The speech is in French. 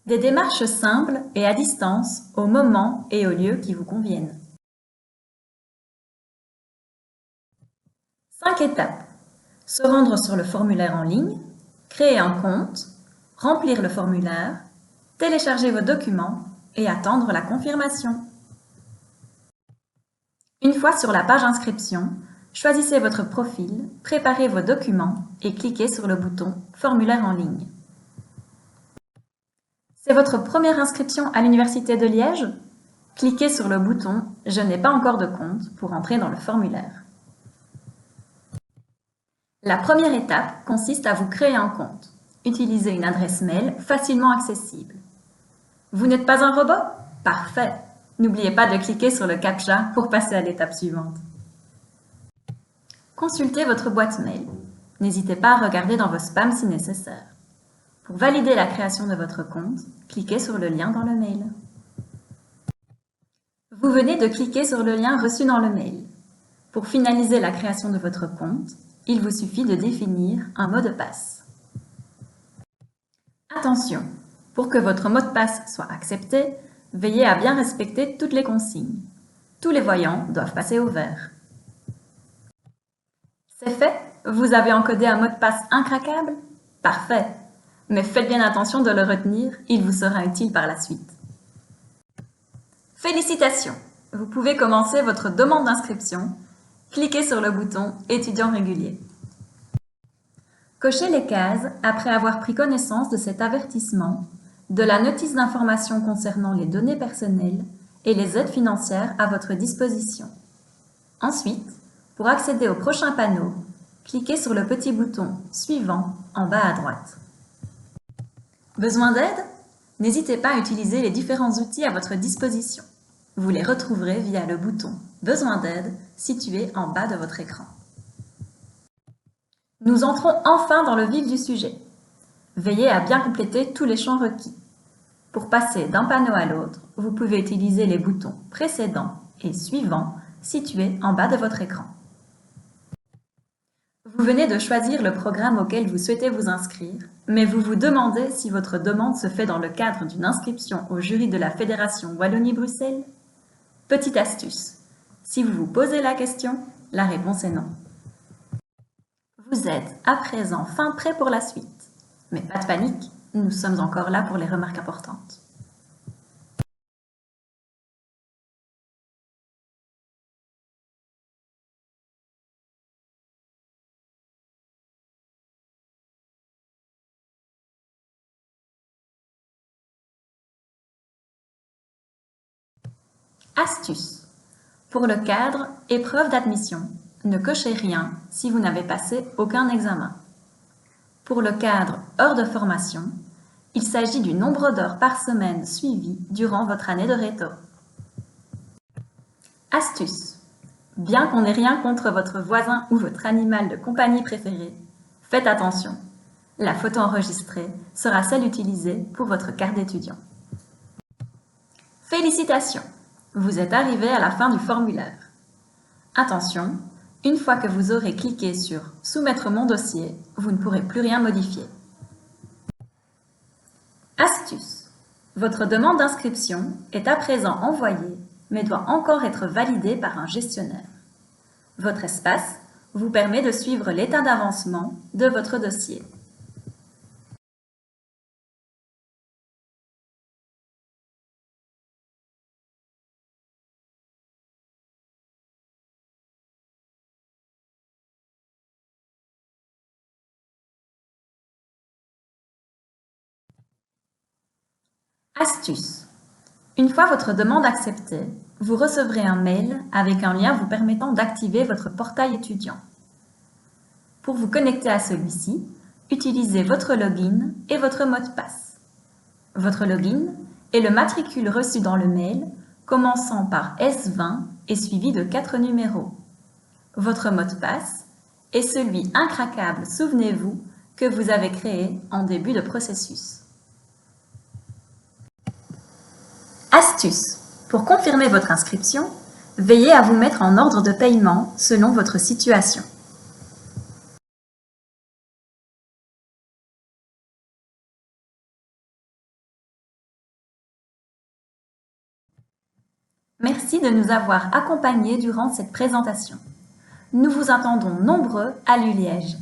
Des démarches simples et à distance, au moment et au lieu qui vous conviennent. 5 étapes. Se rendre sur le formulaire en ligne, créer un compte, remplir le formulaire, télécharger vos documents et attendre la confirmation. Une fois sur la page inscription, choisissez votre profil, préparez vos documents et cliquez sur le bouton Formulaire en ligne. C'est votre première inscription à l'Université de Liège? Cliquez sur le bouton « Je n'ai pas encore de compte » pour entrer dans le formulaire. La première étape consiste à vous créer un compte. Utilisez une adresse mail facilement accessible. Vous n'êtes pas un robot? Parfait! N'oubliez pas de cliquer sur le CAPTCHA pour passer à l'étape suivante. Consultez votre boîte mail. N'hésitez pas à regarder dans vos spams si nécessaire. Pour valider la création de votre compte, cliquez sur le lien dans le mail. Vous venez de cliquer sur le lien reçu dans le mail. Pour finaliser la création de votre compte, il vous suffit de définir un mot de passe. Attention, pour que votre mot de passe soit accepté, veillez à bien respecter toutes les consignes. Tous les voyants doivent passer au vert. C'est fait? Vous avez encodé un mot de passe incraquable? Parfait! Mais faites bien attention de le retenir, il vous sera utile par la suite. Félicitations! Vous pouvez commencer votre demande d'inscription. Cliquez sur le bouton « Étudiant régulier ». Cochez les cases après avoir pris connaissance de cet avertissement, de la notice d'information concernant les données personnelles et les aides financières à votre disposition. Ensuite, pour accéder au prochain panneau, cliquez sur le petit bouton « Suivant » en bas à droite. Besoin d'aide? N'hésitez pas à utiliser les différents outils à votre disposition. Vous les retrouverez via le bouton « Besoin d'aide » situé en bas de votre écran. Nous entrons enfin dans le vif du sujet. Veillez à bien compléter tous les champs requis. Pour passer d'un panneau à l'autre, vous pouvez utiliser les boutons « Précédent » et « Suivant » situés en bas de votre écran. Vous venez de choisir le programme auquel vous souhaitez vous inscrire, mais vous vous demandez si votre demande se fait dans le cadre d'une inscription au jury de la Fédération Wallonie-Bruxelles? Petite astuce, si vous vous posez la question, la réponse est non. Vous êtes à présent fin prêt pour la suite. Mais pas de panique, nous sommes encore là pour les remarques importantes. Astuce. Pour le cadre épreuve d'admission, ne cochez rien si vous n'avez passé aucun examen. Pour le cadre heures de formation, il s'agit du nombre d'heures par semaine suivies durant votre année de réto. Astuce. Bien qu'on n'ait rien contre votre voisin ou votre animal de compagnie préféré, faites attention. La photo enregistrée sera celle utilisée pour votre carte d'étudiant. Félicitations! Vous êtes arrivé à la fin du formulaire. Attention, une fois que vous aurez cliqué sur « Soumettre mon dossier », vous ne pourrez plus rien modifier. Astuce. Votre demande d'inscription est à présent envoyée, mais doit encore être validée par un gestionnaire. Votre espace vous permet de suivre l'état d'avancement de votre dossier. Astuce. Une fois votre demande acceptée, vous recevrez un mail avec un lien vous permettant d'activer votre portail étudiant. Pour vous connecter à celui-ci, utilisez votre login et votre mot de passe. Votre login est le matricule reçu dans le mail, commençant par S20 et suivi de 4 numéros. Votre mot de passe est celui incraquable, souvenez-vous, que vous avez créé en début de processus. Astuce. Pour confirmer votre inscription, veillez à vous mettre en ordre de paiement selon votre situation. Merci de nous avoir accompagnés durant cette présentation. Nous vous attendons nombreux à l'ULiège.